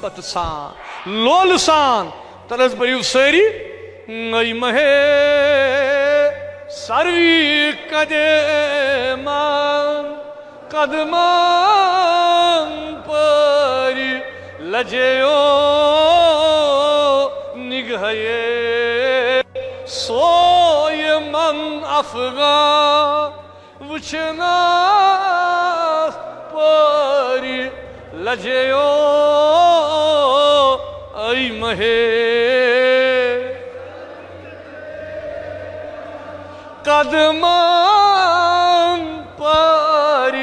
मोहब्बत सान लोल सान तरस बयू सारी नई महे सर्वी कदमान कदमान पर लजयो निगहे सोय मन अफगान वुचना पर लजयो ऐ महे कदमान पर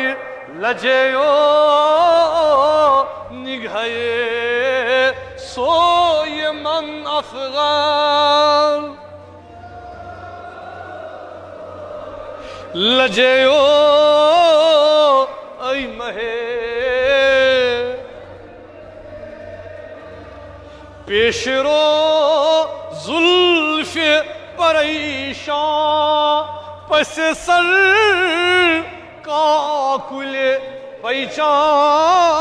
लजयो निगहे सोय मन अफगान लजयो ऐ महे पेशरो जुल्फ परेशान पस सर काकुल पहचान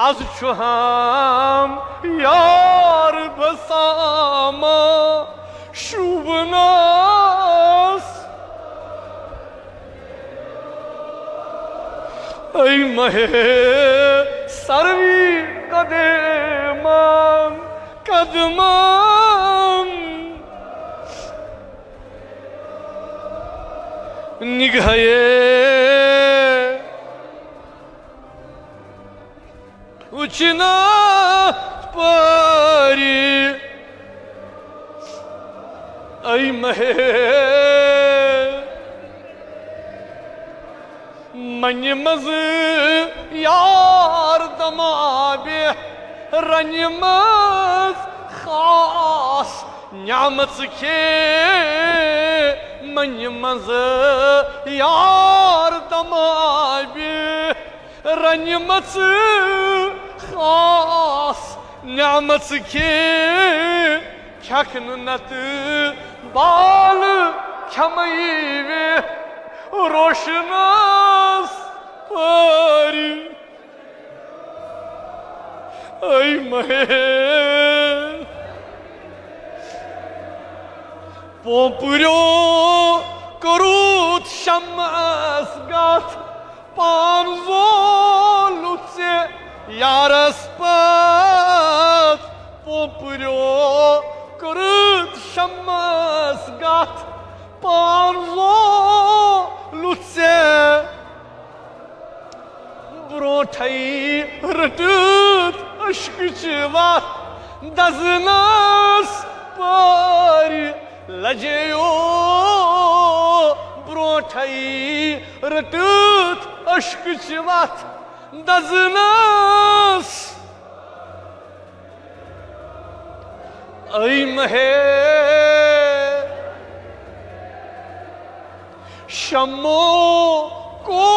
आज हम यार बसामा शुभनास ऐ महे सर्वी कदमान कदमान निगहे उचना परी ऐ महे मन मज यार दमाबे रन मज खास न्यामत के मन मज यार दमाबे रन मज खास न्यामत के खखन नत बाल खमईवे रोशनास परी ऐ महे पोपुरो करूत शमस गाथ पानजो लुत्से यारस पत पोपुरो करूत शमस गाथ पानजो लुत्से ब्रोंठाई रटत अश्क चवात दजनास परी लजयो ब्रोंठाई रटत अश्क चवात दजनास ऐ महे शमो को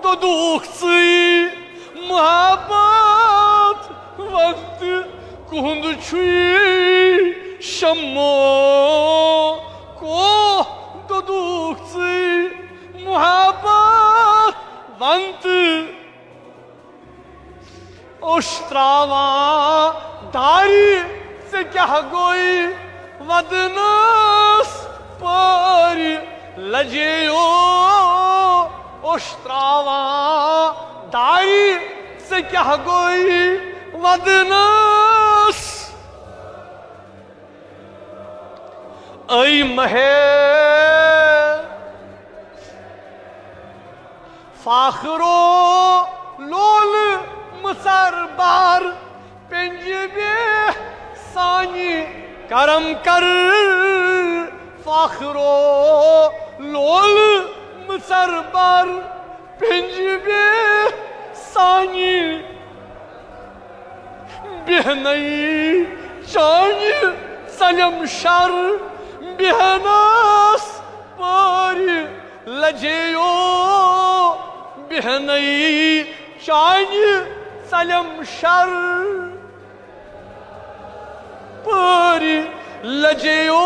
तो दुख मोहब्बत वक्त कुंद छुई शमो को तो दुख मोहब्बत वक्त ओष्ट्रावा दारी से क्या गोई वदनस पर लजयो ओष्ट्रावा दारी से क्या गोई वदनस ऐ महे फाखरो लोल मुसर बार पेंजबे सानी करम कर फाखरो लोल मुसर बार पेंजबे सानी बेहनई चानी सलम शर बेहनास पारी लजयो बेहनई चानी सलम शर पारी लजयो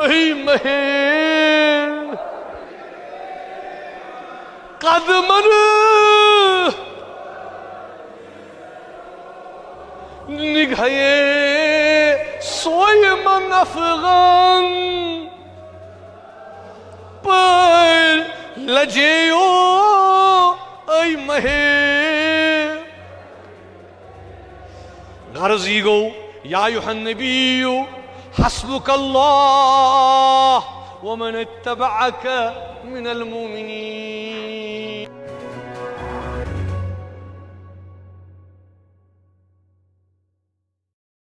ऐ महे है ये सोए मन अफगान पर लजेयो ऐ महे गर्जी गो या अय्युहन नबिय्यु हस्बुकल्लाह वमन इत्तबअक मिनल मुमिनीन।